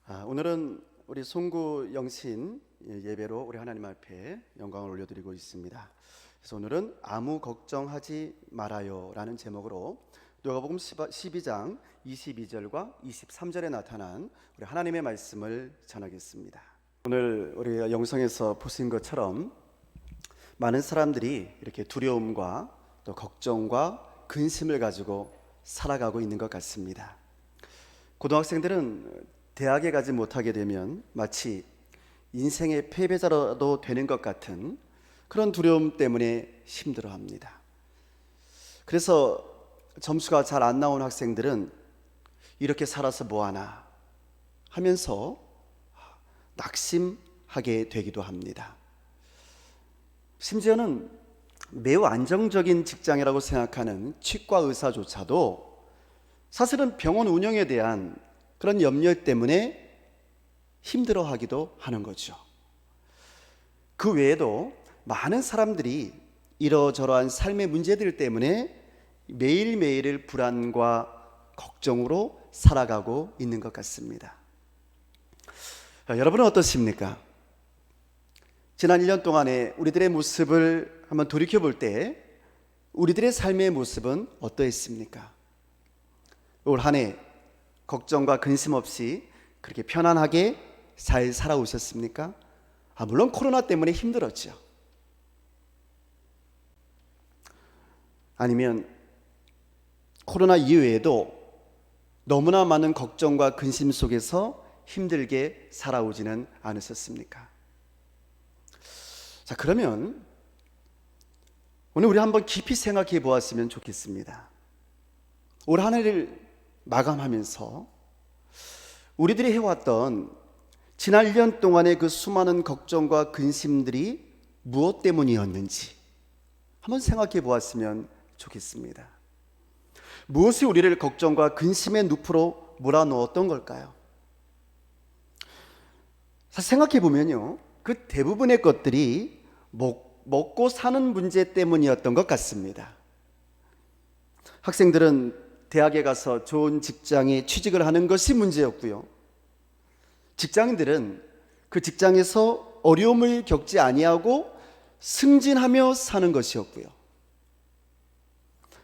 오늘은 우리 송구 영신 예배로 우리 하나님 앞에 영광을 올려드리고 있습니다. 그래서 오늘은 아무 걱정하지 말아요라는 제목으로 누가복음 12장 22절과 23절에 나타난 우리 하나님의 말씀을 전하겠습니다. 오늘 우리가 영상에서 보신 것처럼 많은 사람들이 이렇게 두려움과 또 걱정과 근심을 가지고 살아가고 있는 것 같습니다. 고등학생들은 대학에 가지 못하게 되면 마치 인생의 패배자라도 되는 것 같은 그런 두려움 때문에 힘들어합니다. 그래서 점수가 잘 안 나온 학생들은 이렇게 살아서 뭐하나 하면서 낙심하게 되기도 합니다. 심지어는 매우 안정적인 직장이라고 생각하는 치과 의사조차도 사실은 병원 운영에 대한 그런 염려 때문에 힘들어하기도 하는 거죠. 그 외에도 많은 사람들이 이러저러한 삶의 문제들 때문에 매일매일을 불안과 걱정으로 살아가고 있는 것 같습니다. 여러분은 어떻습니까? 지난 1년 동안에 우리들의 모습을 한번 돌이켜볼 때 우리들의 삶의 모습은 어떠했습니까? 올 한 해 걱정과 근심 없이 그렇게 편안하게 잘 살아오셨습니까? 물론 코로나 때문에 힘들었죠. 아니면 코로나 이후에도 너무나 많은 걱정과 근심 속에서 힘들게 살아오지는 않으셨습니까? 자, 그러면 오늘 우리 한번 깊이 생각해 보았으면 좋겠습니다. 올 한 해를 마감하면서 우리들이 해왔던 지난 1년 동안의 그 수많은 걱정과 근심들이 무엇 때문이었는지 한번 생각해 보았으면 좋겠습니다. 무엇이 우리를 걱정과 근심의 늪으로 몰아넣었던 걸까요? 사실 생각해 보면요, 그 대부분의 것들이 먹고 사는 문제 때문이었던 것 같습니다. 학생들은 대학에 가서 좋은 직장에 취직을 하는 것이 문제였고요, 직장인들은 그 직장에서 어려움을 겪지 아니하고 승진하며 사는 것이었고요,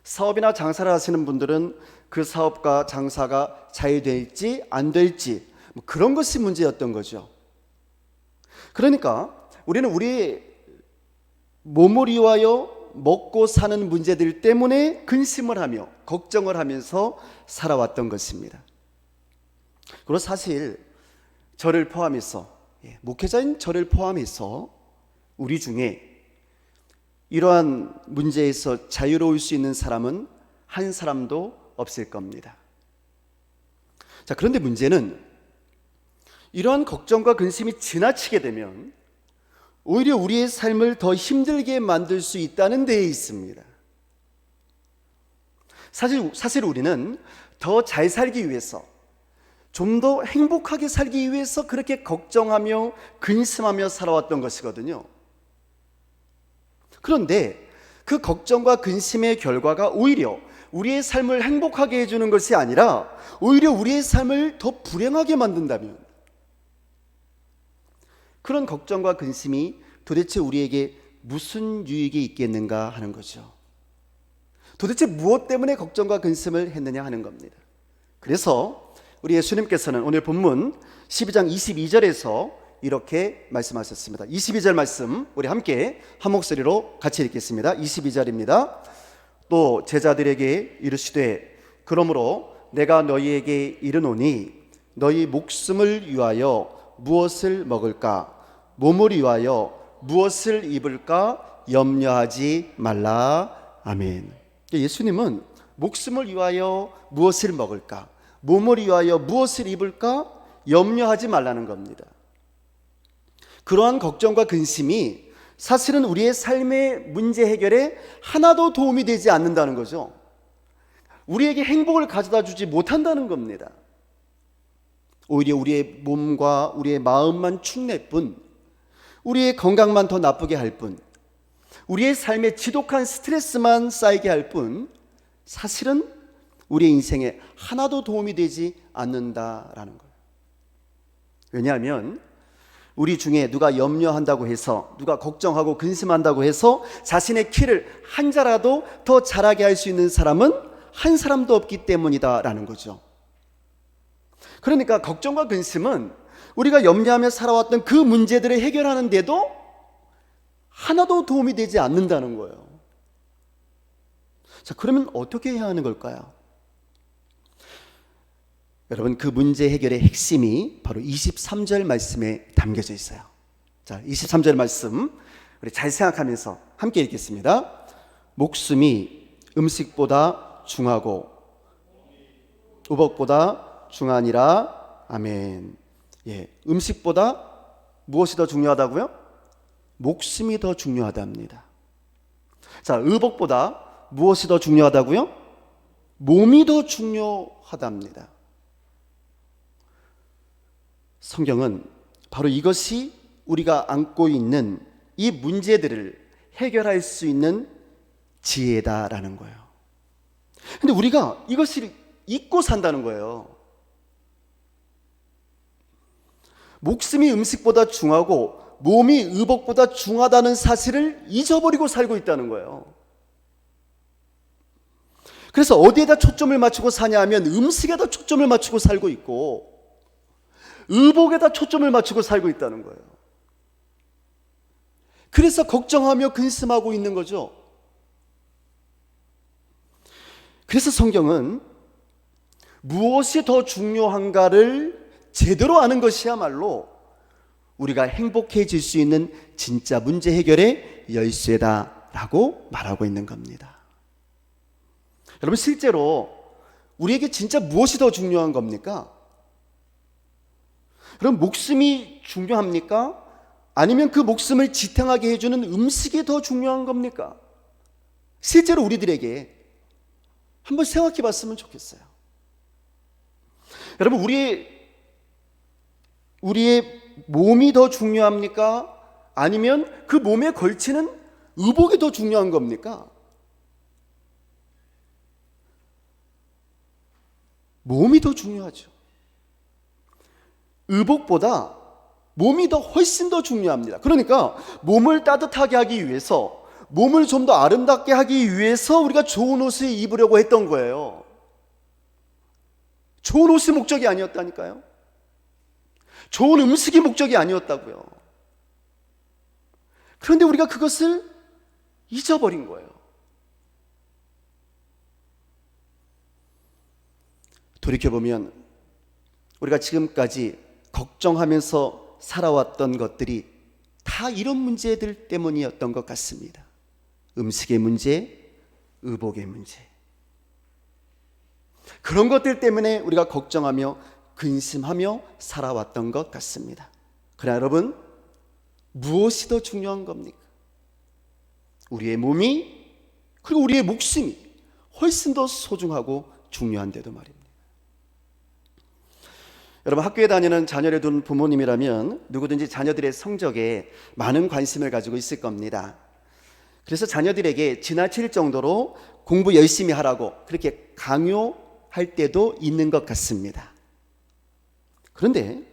사업이나 장사를 하시는 분들은 그 사업과 장사가 잘 될지 안 될지 그런 것이 문제였던 거죠. 그러니까 우리는 우리의 몸을 위하여 먹고 사는 문제들 때문에 근심을 하며 걱정을 하면서 살아왔던 것입니다. 그리고 사실 저를 포함해서, 목회자인 저를 포함해서 우리 중에 이러한 문제에서 자유로울 수 있는 사람은 한 사람도 없을 겁니다. 자, 그런데 문제는 이러한 걱정과 근심이 지나치게 되면 오히려 우리의 삶을 더 힘들게 만들 수 있다는 데에 있습니다. 사실 우리는 더 잘 살기 위해서, 좀 더 행복하게 살기 위해서 그렇게 걱정하며 근심하며 살아왔던 것이거든요. 그런데 그 걱정과 근심의 결과가 오히려 우리의 삶을 행복하게 해주는 것이 아니라 오히려 우리의 삶을 더 불행하게 만든다면, 그런 걱정과 근심이 도대체 우리에게 무슨 유익이 있겠는가 하는 거죠. 도대체 무엇 때문에 걱정과 근심을 했느냐 하는 겁니다. 그래서 우리 예수님께서는 오늘 본문 12장 22절에서 이렇게 말씀하셨습니다. 22절 말씀 우리 함께 한 목소리로 같이 읽겠습니다. 22절입니다. 또 제자들에게 이르시되 그러므로 내가 너희에게 이르노니 너희 목숨을 위하여 무엇을 먹을까, 몸을 위하여 무엇을 입을까 염려하지 말라. 아멘. 예수님은 목숨을 위하여 무엇을 먹을까, 몸을 위하여 무엇을 입을까 염려하지 말라는 겁니다. 그러한 걱정과 근심이 사실은 우리의 삶의 문제 해결에 하나도 도움이 되지 않는다는 거죠. 우리에게 행복을 가져다 주지 못한다는 겁니다. 오히려 우리의 몸과 우리의 마음만 축낼 뿐, 우리의 건강만 더 나쁘게 할 뿐, 우리의 삶에 지독한 스트레스만 쌓이게 할 뿐, 사실은 우리의 인생에 하나도 도움이 되지 않는다라는 거예요. 왜냐하면 우리 중에 누가 염려한다고 해서, 누가 걱정하고 근심한다고 해서 자신의 키를 한 자라도 더 자라게 할 수 있는 사람은 한 사람도 없기 때문이다라는 거죠. 그러니까 걱정과 근심은 우리가 염려하며 살아왔던 그 문제들을 해결하는데도 하나도 도움이 되지 않는다는 거예요. 자, 그러면 어떻게 해야 하는 걸까요? 여러분, 그 문제 해결의 핵심이 바로 23절 말씀에 담겨져 있어요. 자, 23절 말씀 우리 잘 생각하면서 함께 읽겠습니다. 목숨이 음식보다 중하고 우복보다 중하니라. 아멘. 예, 음식보다 무엇이 더 중요하다고요? 목숨이 더 중요하답니다. 자, 의복보다 무엇이 더 중요하다고요? 몸이 더 중요하답니다. 성경은 바로 이것이 우리가 안고 있는 이 문제들을 해결할 수 있는 지혜다라는 거예요. 근데 우리가 이것을 잊고 산다는 거예요. 목숨이 음식보다 중하고 몸이 의복보다 중하다는 사실을 잊어버리고 살고 있다는 거예요. 그래서 어디에다 초점을 맞추고 사냐 하면 음식에다 초점을 맞추고 살고 있고 의복에다 초점을 맞추고 살고 있다는 거예요. 그래서 걱정하며 근심하고 있는 거죠. 그래서 성경은 무엇이 더 중요한가를 제대로 아는 것이야말로 우리가 행복해질 수 있는 진짜 문제 해결의 열쇠다라고 말하고 있는 겁니다. 여러분, 실제로 우리에게 진짜 무엇이 더 중요한 겁니까? 그럼 목숨이 중요합니까? 아니면 그 목숨을 지탱하게 해주는 음식이 더 중요한 겁니까? 실제로 우리들에게 한번 생각해 봤으면 좋겠어요. 여러분, 우리의 몸이 더 중요합니까? 아니면 그 몸에 걸치는 의복이 더 중요한 겁니까? 몸이 더 중요하죠. 의복보다 몸이 훨씬 더 중요합니다. 그러니까 몸을 따뜻하게 하기 위해서, 몸을 좀 더 아름답게 하기 위해서 우리가 좋은 옷을 입으려고 했던 거예요. 좋은 옷이 목적이 아니었다니까요. 좋은 음식이 목적이 아니었다고요. 그런데 우리가 그것을 잊어버린 거예요. 돌이켜보면 우리가 지금까지 걱정하면서 살아왔던 것들이 다 이런 문제들 때문이었던 것 같습니다. 음식의 문제, 의복의 문제. 그런 것들 때문에 우리가 걱정하며 근심하며 살아왔던 것 같습니다. 그러나 여러분, 무엇이 더 중요한 겁니까? 우리의 몸이, 그리고 우리의 목숨이 훨씬 더 소중하고 중요한데도 말입니다. 여러분, 학교에 다니는 자녀를 둔 부모님이라면 누구든지 자녀들의 성적에 많은 관심을 가지고 있을 겁니다. 그래서 자녀들에게 지나칠 정도로 공부 열심히 하라고 그렇게 강요할 때도 있는 것 같습니다. 그런데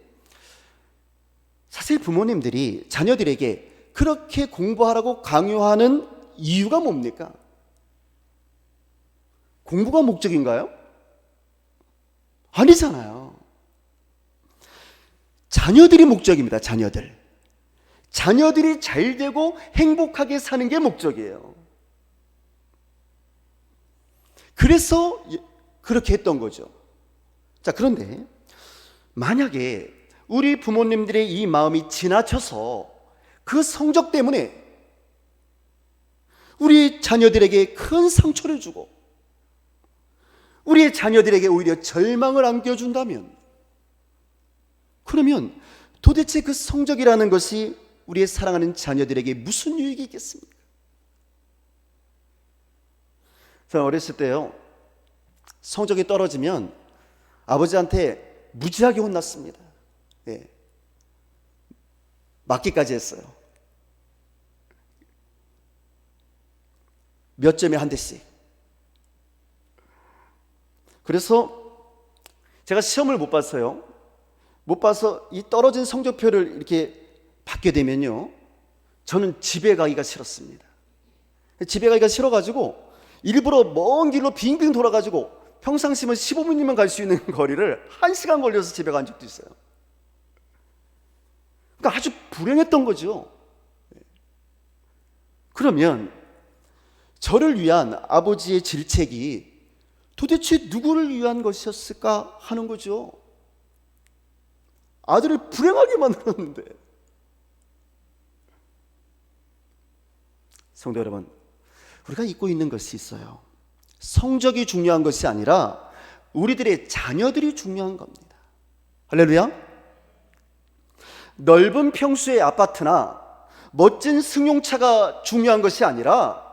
사실 부모님들이 자녀들에게 그렇게 공부하라고 강요하는 이유가 뭡니까? 공부가 목적인가요? 아니잖아요. 자녀들이 목적입니다. 자녀들이 잘 되고 행복하게 사는 게 목적이에요. 그래서 그렇게 했던 거죠. 자, 그런데 만약에 우리 부모님들의 이 마음이 지나쳐서 그 성적 때문에 우리 자녀들에게 큰 상처를 주고 우리의 자녀들에게 오히려 절망을 안겨준다면, 그러면 도대체 그 성적이라는 것이 우리의 사랑하는 자녀들에게 무슨 유익이 있겠습니까? 저는 어렸을 때요, 성적이 떨어지면 아버지한테 무지하게 혼났습니다. 예. 맞기까지 했어요. 몇 점에 한 대씩. 그래서 제가 시험을 못 봤어요. 못 봐서 이 떨어진 성적표를 이렇게 받게 되면요, 저는 집에 가기가 싫었습니다. 집에 가기가 싫어가지고 일부러 먼 길로 빙빙 돌아가지고 평상시면 15분이면 갈 수 있는 거리를 1시간 걸려서 집에 간 적도 있어요. 그러니까 아주 불행했던 거죠. 그러면 저를 위한 아버지의 질책이 도대체 누구를 위한 것이었을까 하는 거죠. 아들을 불행하게 만들었는데. 성도 여러분, 우리가 잊고 있는 것이 있어요. 성적이 중요한 것이 아니라 우리들의 자녀들이 중요한 겁니다. 할렐루야. 넓은 평수의 아파트나 멋진 승용차가 중요한 것이 아니라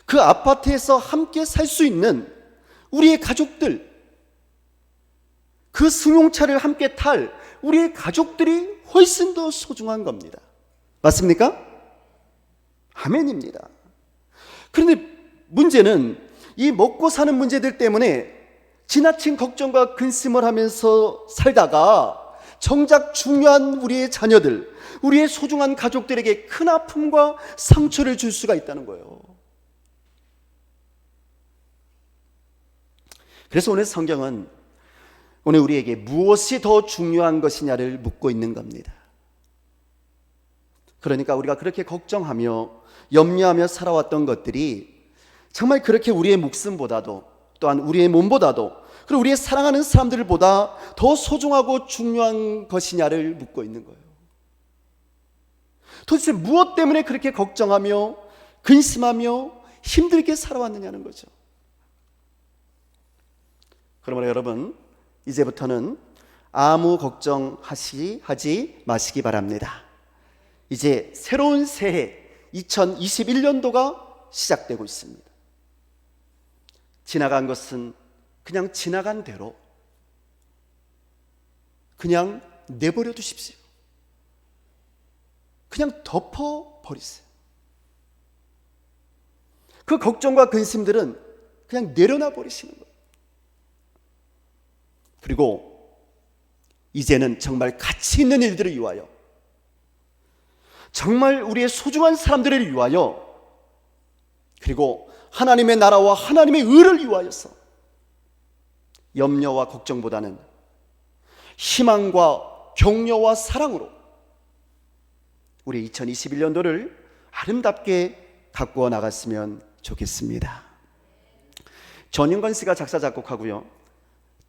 그 아파트에서 함께 살 수 있는 우리의 가족들, 그 승용차를 함께 탈 우리의 가족들이 훨씬 더 소중한 겁니다. 맞습니까? 아멘입니다. 그런데 문제는 이 먹고 사는 문제들 때문에 지나친 걱정과 근심을 하면서 살다가 정작 중요한 우리의 자녀들, 우리의 소중한 가족들에게 큰 아픔과 상처를 줄 수가 있다는 거예요. 그래서 오늘 성경은 오늘 우리에게 무엇이 더 중요한 것이냐를 묻고 있는 겁니다. 그러니까 우리가 그렇게 걱정하며 염려하며 살아왔던 것들이 정말 그렇게 우리의 목숨보다도, 또한 우리의 몸보다도, 그리고 우리의 사랑하는 사람들보다 더 소중하고 중요한 것이냐를 묻고 있는 거예요. 도대체 무엇 때문에 그렇게 걱정하며 근심하며 힘들게 살아왔느냐는 거죠. 그러므로 여러분, 이제부터는 아무 걱정하지 마시기 바랍니다. 이제 새로운 새해 2021년도가 시작되고 있습니다. 지나간 것은 그냥 지나간 대로 그냥 내버려 두십시오. 그냥 덮어버리세요. 그 걱정과 근심들은 그냥 내려놔 버리시는 거예요. 그리고 이제는 정말 가치 있는 일들을 위하여, 정말 우리의 소중한 사람들을 위하여, 그리고 하나님의 나라와 하나님의 의를 위하여서 염려와 걱정보다는 희망과 격려와 사랑으로 우리 2021년도를 아름답게 가꾸어 나갔으면 좋겠습니다. 전윤건 씨가 작사 작곡하고요,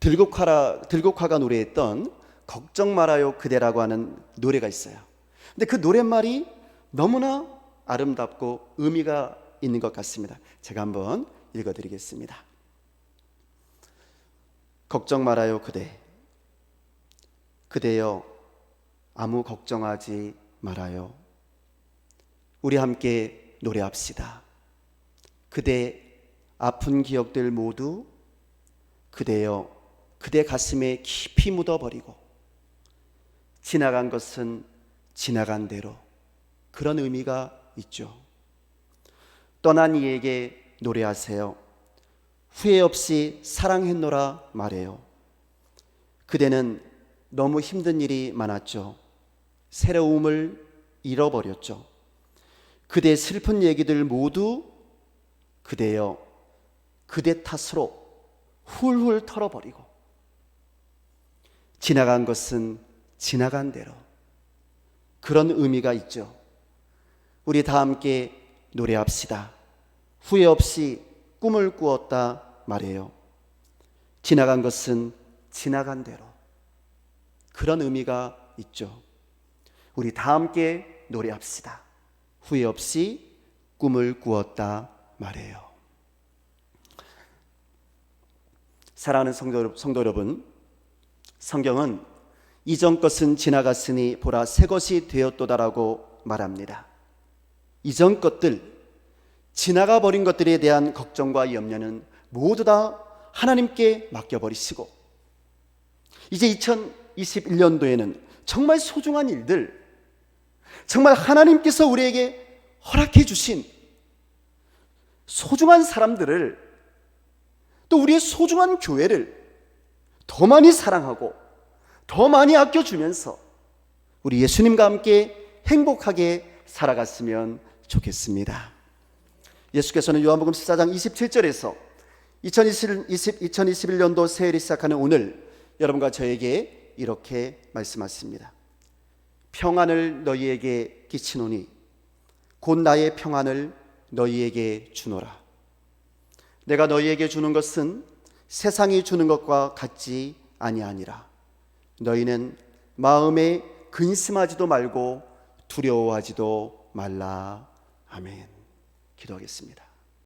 들국화가 노래했던 걱정 말아요 그대라고 하는 노래가 있어요. 근데 그 노랫말이 너무나 아름답고 의미가 있는 것 같습니다. 제가 한번 읽어드리겠습니다. 걱정 말아요 그대여 아무 걱정하지 말아요. 우리 함께 노래합시다. 그대 아픈 기억들 모두 그대여 그대 가슴에 깊이 묻어버리고 지나간 것은 지나간 대로, 그런 의미가 있죠. 떠난 이에게 노래하세요. 후회 없이 사랑했노라 말해요. 그대는 너무 힘든 일이 많았죠. 새로움을 잃어버렸죠. 그대 슬픈 얘기들 모두 그대여 그대 탓으로 훌훌 털어버리고 지나간 것은 지나간 대로, 그런 의미가 있죠. 우리 다 함께 노래합시다. 후회 없이 꿈을 꾸었다 말해요. 지나간 것은 지나간 대로, 그런 의미가 있죠. 우리 다 함께 노래합시다. 후회 없이 꿈을 꾸었다 말해요. 사랑하는 성도 여러분, 성경은 이전 것은 지나갔으니 보라 새 것이 되었도다라고 말합니다. 이전 것들, 지나가 버린 것들에 대한 걱정과 염려는 모두 다 하나님께 맡겨버리시고, 이제 2021년도에는 정말 소중한 일들, 정말 하나님께서 우리에게 허락해 주신 소중한 사람들을, 또 우리의 소중한 교회를 더 많이 사랑하고 더 많이 아껴주면서 우리 예수님과 함께 행복하게 살아갔으면 좋겠습니다. 예수께서는 요한복음 14장 27절에서 2021년도 새해를 시작하는 오늘 여러분과 저에게 이렇게 말씀하십니다. 평안을 너희에게 끼치노니 곧 나의 평안을 너희에게 주노라. 내가 너희에게 주는 것은 세상이 주는 것과 같지 아니하니라. 너희는 마음에 근심하지도 말고 두려워하지도 말라. 아멘. 기도하겠습니다.